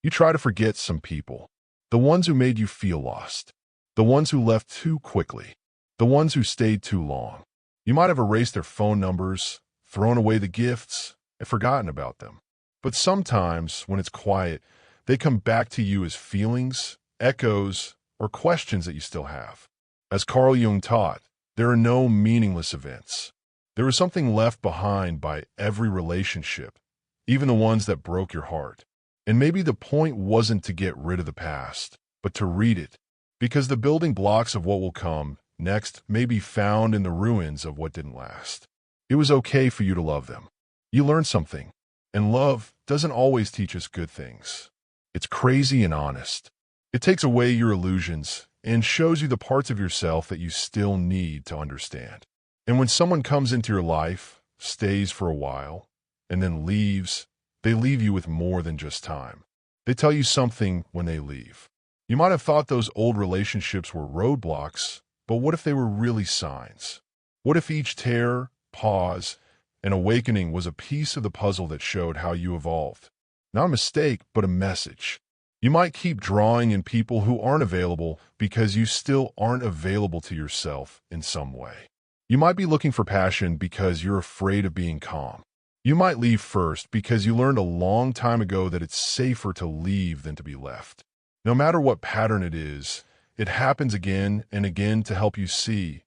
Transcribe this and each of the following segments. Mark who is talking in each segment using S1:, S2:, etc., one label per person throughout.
S1: You try to forget some people, the ones who made you feel lost, the ones who left too quickly, the ones who stayed too long. You might have erased their phone numbers, thrown away the gifts, and forgotten about them. But sometimes, when it's quiet, they come back to you as feelings, echoes, or questions that you still have. As Carl Jung taught, there are no meaningless events. There is something left behind by every relationship, even the ones that broke your heart. And maybe the point wasn't to get rid of the past, but to read it, because the building blocks of what will come next may be found in the ruins of what didn't last. It was okay for you to love them. You learned something, and love doesn't always teach us good things. It's crazy and honest. It takes away your illusions and shows you the parts of yourself that you still need to understand. And when someone comes into your life, stays for a while, and then leaves, they leave you with more than just time. They tell you something when they leave. You might have thought those old relationships were roadblocks, but what if they were really signs? What if each tear, pause, and awakening was a piece of the puzzle that showed how you evolved? Not a mistake, but a message. You might keep drawing in people who aren't available because you still aren't available to yourself in some way. You might be looking for passion because you're afraid of being calm. You might leave first because you learned a long time ago that it's safer to leave than to be left. No matter what pattern it is, it happens again and again to help you see,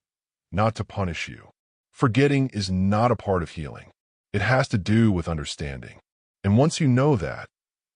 S1: not to punish you. Forgetting is not a part of healing. It has to do with understanding. And once you know that,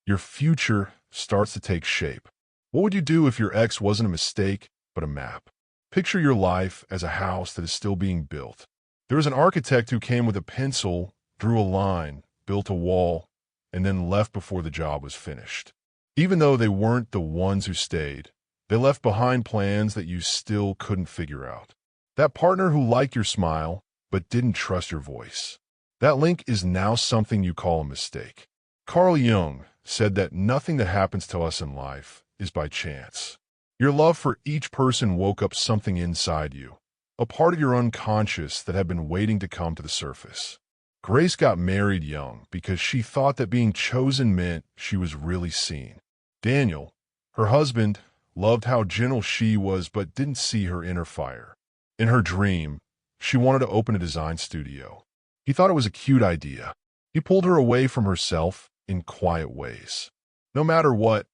S1: your future starts to take shape. What would you do if your ex wasn't a mistake, but a map? Picture your life as a house that is still being built. There was an architect who came with a pencil, drew a line, built a wall, and then left before the job was finished. Even though they weren't the ones who stayed, they left behind plans that you still couldn't figure out. That partner who liked your smile, but didn't trust your voice. That link is now something you call a mistake. Carl Jung said that nothing that happens to us in life is by chance. Your love for each person woke up something inside you, a part of your unconscious that had been waiting to come to the surface. Grace got married young because she thought that being chosen meant she was really seen. Daniel, her husband, loved how gentle she was but didn't see her inner fire. In her dream, she wanted to open a design studio. He thought it was a cute idea. He pulled her away from herself in quiet ways. No matter what,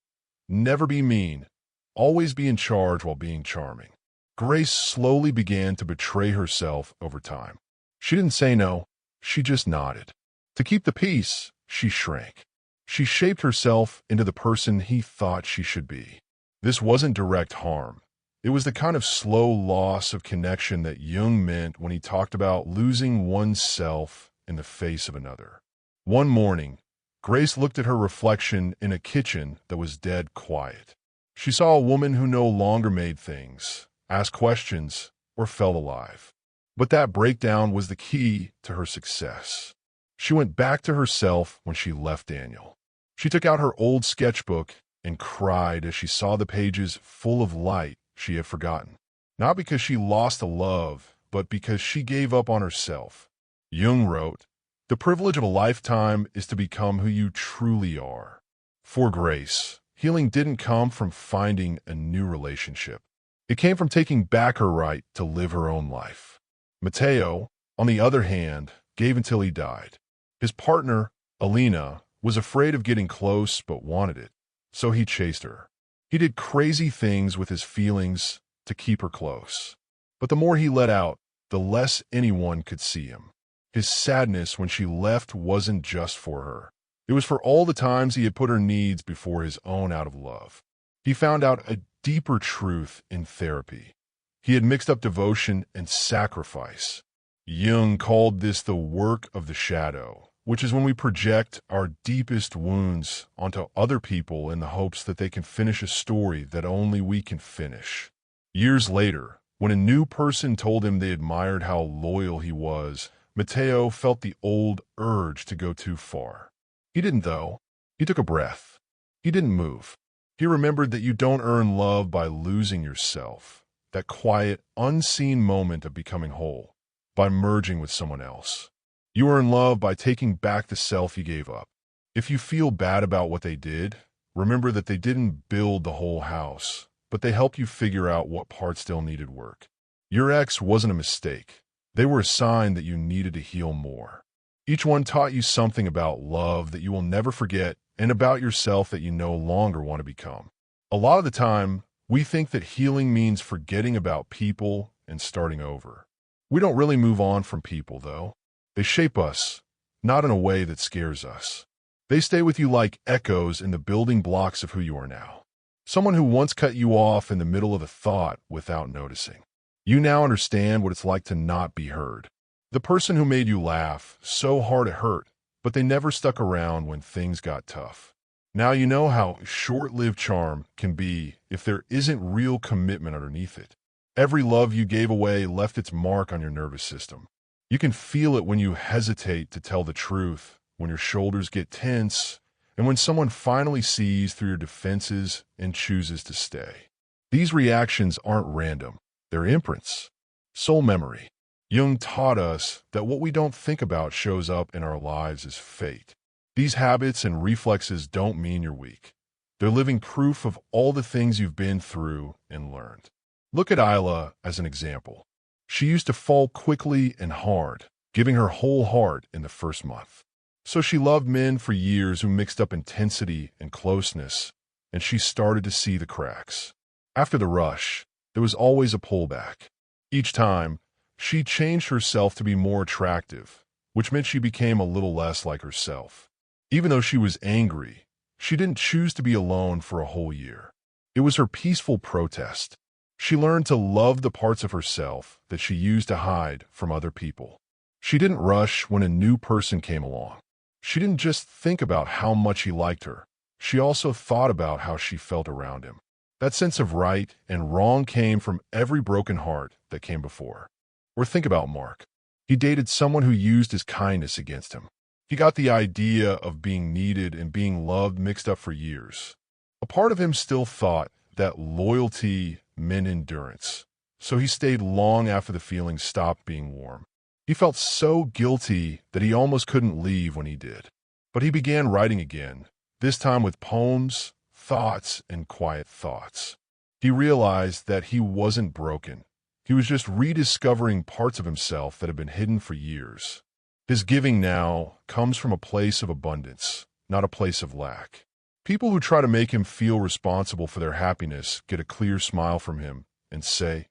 S1: never be mean. Always be in charge while being charming. Grace slowly began to betray herself over time. She didn't say no, she just nodded. To keep the peace, she shrank. She shaped herself into the person he thought she should be. This wasn't direct harm. It was the kind of slow loss of connection that Jung meant when he talked about losing oneself in the face of another. One morning, Grace looked at her reflection in a kitchen that was dead quiet. She saw a woman who no longer made things, asked questions, or felt alive. But that breakdown was the key to her success. She went back to herself when she left Daniel. She took out her old sketchbook and cried as she saw the pages full of light she had forgotten. Not because she lost a love, but because she gave up on herself. Jung wrote, "The privilege of a lifetime is to become who you truly are." For Grace, healing didn't come from finding a new relationship. It came from taking back her right to live her own life. Mateo, on the other hand, gave until he died. His partner, Alina, was afraid of getting close but wanted it, so he chased her. He did crazy things with his feelings to keep her close. But the more he let out, the less anyone could see him. His sadness when she left wasn't just for her. It was for all the times he had put her needs before his own out of love. He found out a deeper truth in therapy. He had mixed up devotion and sacrifice. Jung called this the work of the shadow, which is when we project our deepest wounds onto other people in the hopes that they can finish a story that only we can finish. Years later, when a new person told him they admired how loyal he was, Mateo felt the old urge to go too far. He didn't, though. He took a breath. He didn't move. He remembered that you don't earn love by losing yourself, that quiet, unseen moment of becoming whole, by merging with someone else. You earn love by taking back the self you gave up. If you feel bad about what they did, Remember that they didn't build the whole house, but they helped you figure out what parts still needed work. Your ex wasn't a mistake. They were a sign that you needed to heal more. Each one taught you something about love that you will never forget and about yourself that you no longer want to become. A lot of the time, we think that healing means forgetting about people and starting over. We don't really move on from people, though. They shape us, not in a way that scares us. They stay with you like echoes in the building blocks of who you are now. Someone who once cut you off in the middle of a thought without noticing. You now understand what it's like to not be heard. The person who made you laugh so hard it hurt, but they never stuck around when things got tough. Now you know how short-lived charm can be if there isn't real commitment underneath it. Every love you gave away left its mark on your nervous system. You can feel it when you hesitate to tell the truth, when your shoulders get tense, and when someone finally sees through your defenses and chooses to stay. These reactions aren't random. They're imprints. Soul memory. Jung taught us that what we don't think about shows up in our lives as fate. These habits and reflexes don't mean you're weak. They're living proof of all the things you've been through and learned. Look at Isla as an example. She used to fall quickly and hard, giving her whole heart in the first month. So she loved men for years who mixed up intensity and closeness, and she started to see the cracks. After the rush, there was always a pullback. Each time, she changed herself to be more attractive, which meant she became a little less like herself. Even though she was angry, she didn't choose to be alone for a whole year. It was her peaceful protest. She learned to love the parts of herself that she used to hide from other people. She didn't rush when a new person came along. She didn't just think about how much he liked her. She also thought about how she felt around him. That sense of right and wrong came from every broken heart that came before. Or think about Mark. He dated someone who used his kindness against him. He got the idea of being needed and being loved mixed up for years. A part of him still thought that loyalty meant endurance, so he stayed long after the feelings stopped being warm. He felt so guilty that he almost couldn't leave when he did. But he began writing again, this time with poems, thoughts, and quiet thoughts. He realized that he wasn't broken. He was just rediscovering parts of himself that had been hidden for years. His giving now comes from a place of abundance, not a place of lack. People who try to make him feel responsible for their happiness get a clear smile from him and say,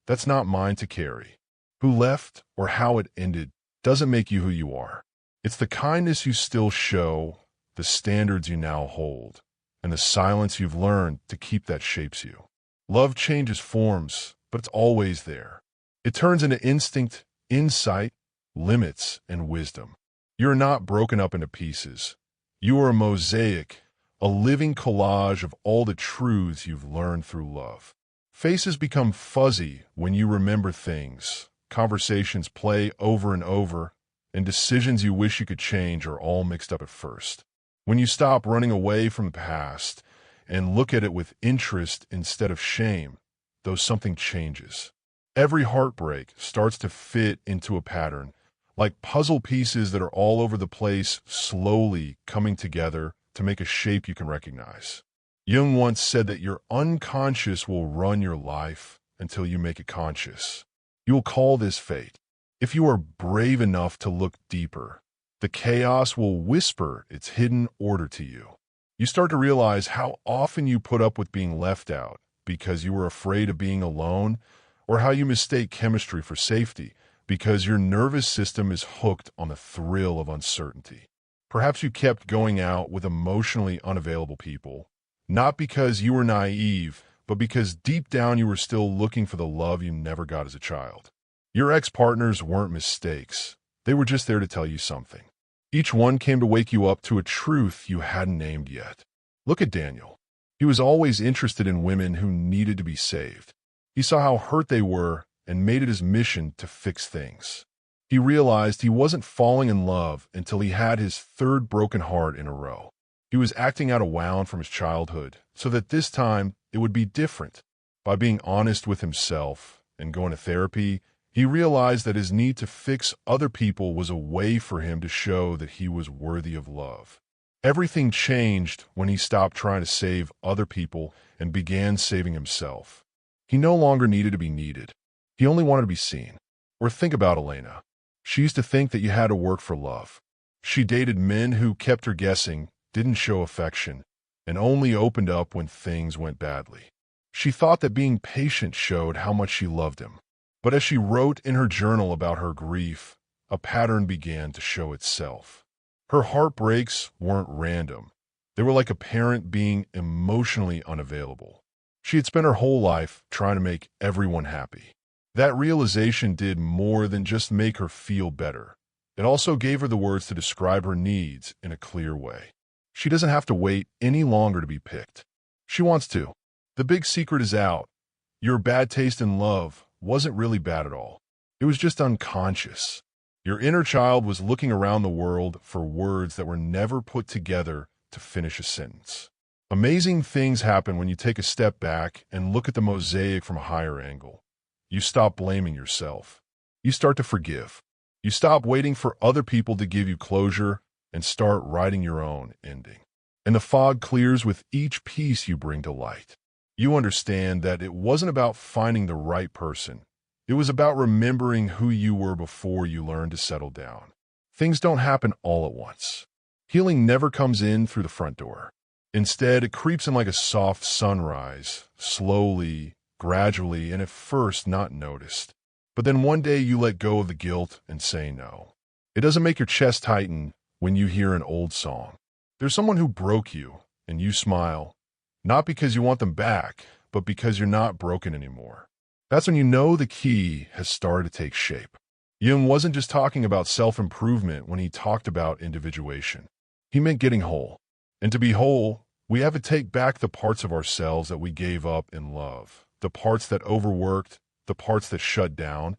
S1: "That's not mine to carry." Who left or how it ended doesn't make you who you are. It's the kindness you still show, the standards you now hold, and the silence you've learned to keep that shapes you. Love changes forms, but it's always there. It turns into instinct, insight, limits, and wisdom. You're not broken up into pieces. You are a mosaic, a living collage of all the truths you've learned through love. Faces become fuzzy when you remember things. Conversations play over and over, and decisions you wish you could change are all mixed up at first. When you stop running away from the past and look at it with interest instead of shame, though something changes. Every heartbreak starts to fit into a pattern, like puzzle pieces that are all over the place, slowly coming together to make a shape you can recognize. Jung once said that your unconscious will run your life until you make it conscious. You will call this fate. If you are brave enough to look deeper, the chaos will whisper its hidden order to you. You start to realize how often you put up with being left out because you were afraid of being alone, or how you mistake chemistry for safety because your nervous system is hooked on the thrill of uncertainty. Perhaps you kept going out with emotionally unavailable people, not because you were naive, but because deep down you were still looking for the love you never got as a child. Your ex-partners weren't mistakes. They were just there to tell you something. Each one came to wake you up to a truth you hadn't named yet. Look at Daniel. He was always interested in women who needed to be saved. He saw how hurt they were and made it his mission to fix things. He realized he wasn't falling in love until he had his third broken heart in a row. He was acting out a wound from his childhood, so that this time it would be different. By being honest with himself and going to therapy, he realized that his need to fix other people was a way for him to show that he was worthy of love. Everything changed when he stopped trying to save other people and began saving himself. He no longer needed to be needed. He only wanted to be seen. Or think about Elena. She used to think that you had to work for love. She dated men who kept her guessing, didn't show affection, and only opened up when things went badly. She thought that being patient showed how much she loved him. But as she wrote in her journal about her grief, a pattern began to show itself. Her heartbreaks weren't random. They were like a parent being emotionally unavailable. She had spent her whole life trying to make everyone happy. That realization did more than just make her feel better. It also gave her the words to describe her needs in a clear way. She doesn't have to wait any longer to be picked. She wants to. The big secret is out. Your bad taste in love wasn't really bad at all. It was just unconscious. Your inner child was looking around the world for words that were never put together to finish a sentence. Amazing things happen when you take a step back and look at the mosaic from a higher angle. You stop blaming yourself. You start to forgive. You stop waiting for other people to give you closure and start writing your own ending. And the fog clears with each piece you bring to light. You understand that it wasn't about finding the right person. It was about remembering who you were before you learned to settle down. Things don't happen all at once. Healing never comes in through the front door. Instead, it creeps in like a soft sunrise, slowly, gradually, and at first not noticed. But then one day you let go of the guilt and say no. It doesn't make your chest tighten when you hear an old song. There's someone who broke you, and you smile, not because you want them back, but because you're not broken anymore. That's when you know the key has started to take shape. Jung wasn't just talking about self-improvement when he talked about individuation. He meant getting whole. And to be whole, we have to take back the parts of ourselves that we gave up in love, the parts that overworked, the parts that shut down,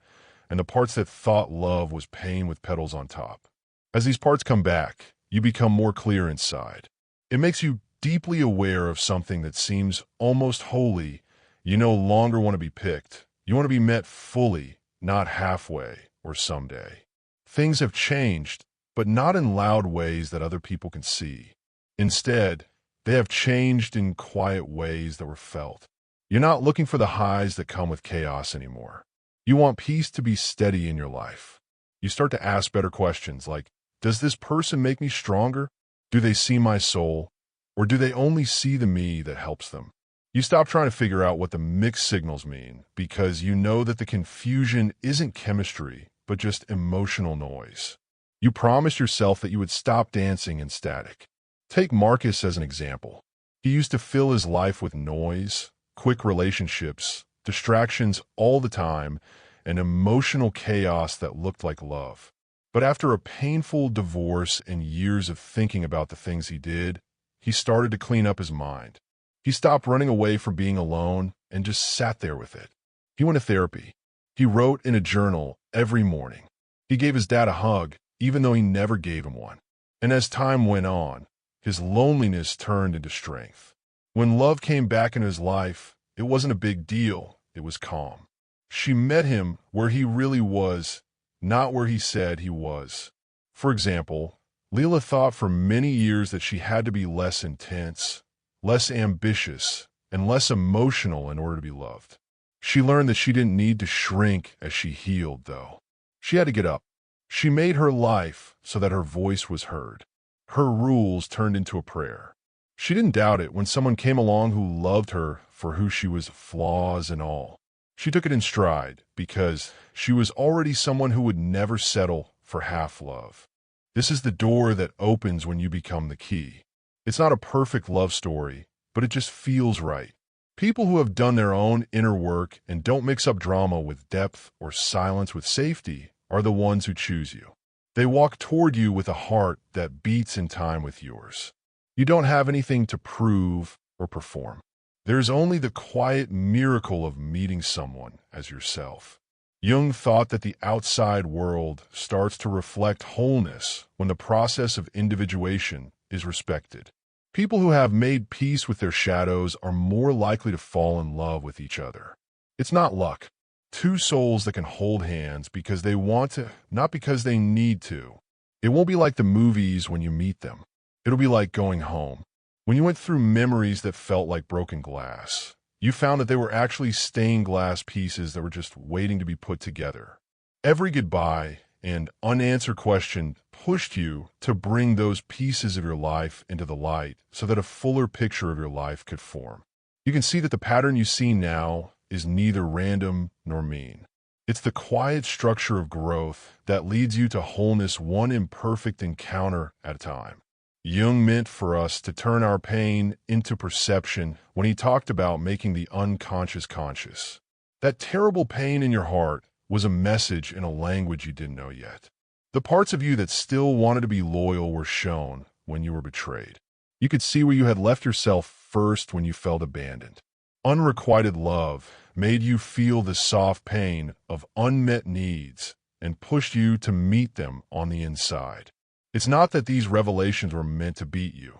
S1: and the parts that thought love was pain with petals on top. As these parts come back, you become more clear inside. It makes you deeply aware of something that seems almost holy. You no longer want to be picked. You want to be met fully, not halfway or someday. Things have changed, but not in loud ways that other people can see. Instead, they have changed in quiet ways that were felt. You're not looking for the highs that come with chaos anymore. You want peace to be steady in your life. You start to ask better questions like, does this person make me stronger? Do they see my soul? Or do they only see the me that helps them? You stop trying to figure out what the mixed signals mean because you know that the confusion isn't chemistry, but just emotional noise. You promised yourself that you would stop dancing in static. Take Marcus as an example. He used to fill his life with noise, quick relationships, distractions all the time, and emotional chaos that looked like love. But after a painful divorce and years of thinking about the things he did, he started to clean up his mind. He stopped running away from being alone and just sat there with it. He went to therapy. He wrote in a journal every morning. He gave his dad a hug, even though he never gave him one. And as time went on, his loneliness turned into strength. When love came back in his life, it wasn't a big deal. It was calm. She met him where he really was, not where he said he was. For example, Leela thought for many years that she had to be less intense, less ambitious, and less emotional in order to be loved. She learned that she didn't need to shrink as she healed, though. She had to get up. She made her life so that her voice was heard. Her rules turned into a prayer. She didn't doubt it when someone came along who loved her for who she was, flaws and all. She took it in stride because she was already someone who would never settle for half love. This is the door that opens when you become the key. It's not a perfect love story, but it just feels right. People who have done their own inner work and don't mix up drama with depth or silence with safety are the ones who choose you. They walk toward you with a heart that beats in time with yours. You don't have anything to prove or perform. There's only the quiet miracle of meeting someone as yourself. Jung thought that the outside world starts to reflect wholeness when the process of individuation is respected. People who have made peace with their shadows are more likely to fall in love with each other. It's not luck. Two souls that can hold hands because they want to, not because they need to. It won't be like the movies when you meet them. It'll be like going home. When you went through memories that felt like broken glass, you found that they were actually stained glass pieces that were just waiting to be put together. Every goodbye and unanswered question pushed you to bring those pieces of your life into the light so that a fuller picture of your life could form. You can see that the pattern you see now is neither random nor mean. It's the quiet structure of growth that leads you to wholeness, one imperfect encounter at a time. Jung meant for us to turn our pain into perception when he talked about making the unconscious conscious. That terrible pain in your heart was a message in a language you didn't know yet. The parts of you that still wanted to be loyal were shown when you were betrayed. You could see where you had left yourself first when you felt abandoned. Unrequited love made you feel the soft pain of unmet needs and pushed you to meet them on the inside. It's not that these revelations were meant to beat you.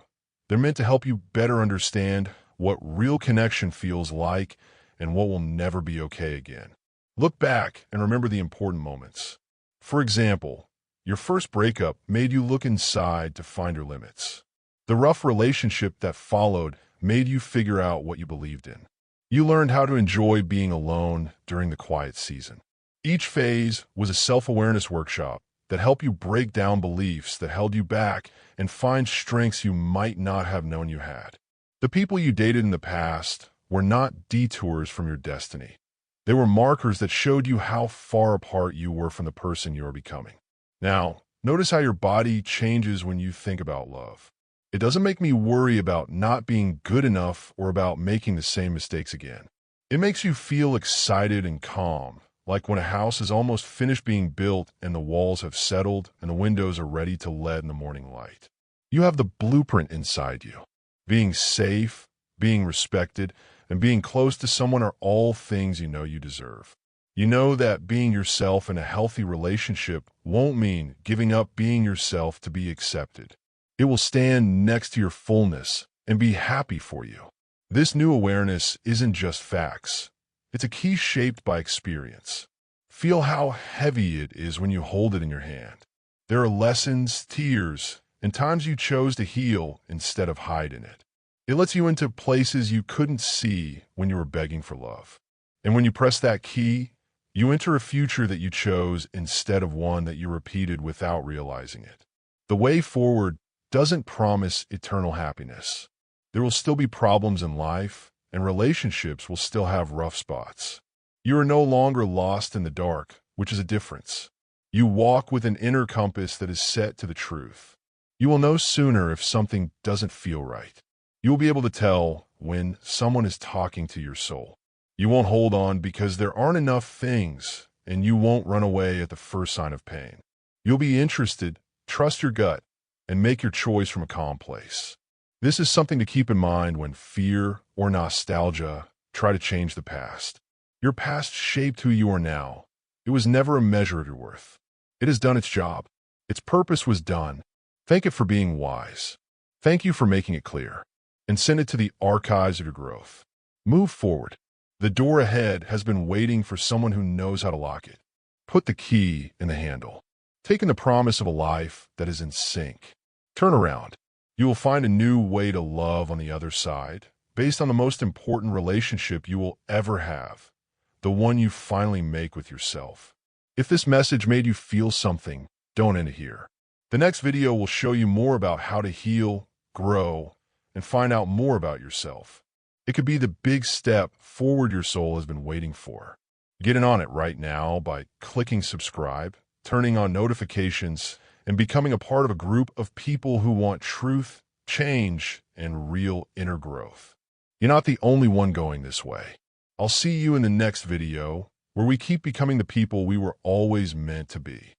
S1: They're meant to help you better understand what real connection feels like and what will never be okay again. Look back and remember the important moments. For example, your first breakup made you look inside to find your limits. The rough relationship that followed made you figure out what you believed in. You learned how to enjoy being alone during the quiet season. Each phase was a self-awareness workshop that helped you break down beliefs that held you back and find strengths you might not have known you had. The people you dated in the past were not detours from your destiny. They were markers that showed you how far apart you were from the person you are becoming. Now, notice how your body changes when you think about love. It doesn't make me worry about not being good enough or about making the same mistakes again. It makes you feel excited and calm, like when a house is almost finished being built and the walls have settled and the windows are ready to let in the morning light. You have the blueprint inside you. Being safe, being respected, and being close to someone are all things you know you deserve. You know that being yourself in a healthy relationship won't mean giving up being yourself to be accepted. It will stand next to your fullness and be happy for you. This new awareness isn't just facts. It's a key shaped by experience. Feel how heavy it is when you hold it in your hand. There are lessons, tears, and times you chose to heal instead of hide in it. It lets you into places you couldn't see when you were begging for love. And when you press that key, you enter a future that you chose instead of one that you repeated without realizing it. The way forward doesn't promise eternal happiness. There will still be problems in life, and relationships will still have rough spots. You are no longer lost in the dark, which is a difference. You walk with an inner compass that is set to the truth. You will know sooner if something doesn't feel right. You will be able to tell when someone is talking to your soul. You won't hold on because there aren't enough things, and you won't run away at the first sign of pain. You'll be interested, trust your gut, and make your choice from a calm place. This is something to keep in mind when fear or nostalgia try to change the past. Your past shaped who you are now. It was never a measure of your worth. It has done its job. Its purpose was done. Thank it for being wise. Thank you for making it clear. And send it to the archives of your growth. Move forward. The door ahead has been waiting for someone who knows how to lock it. Put the key in the handle. Take in the promise of a life that is in sync. Turn around. You will find a new way to love on the other side, based on the most important relationship you will ever have, the one you finally make with yourself. If this message made you feel something, don't end it here. The next video will show you more about how to heal, grow, and find out more about yourself. It could be the big step forward your soul has been waiting for. Get in on it right now by clicking subscribe, turning on notifications, and becoming a part of a group of people who want truth, change, and real inner growth. You're not the only one going this way. I'll see you in the next video, where we keep becoming the people we were always meant to be.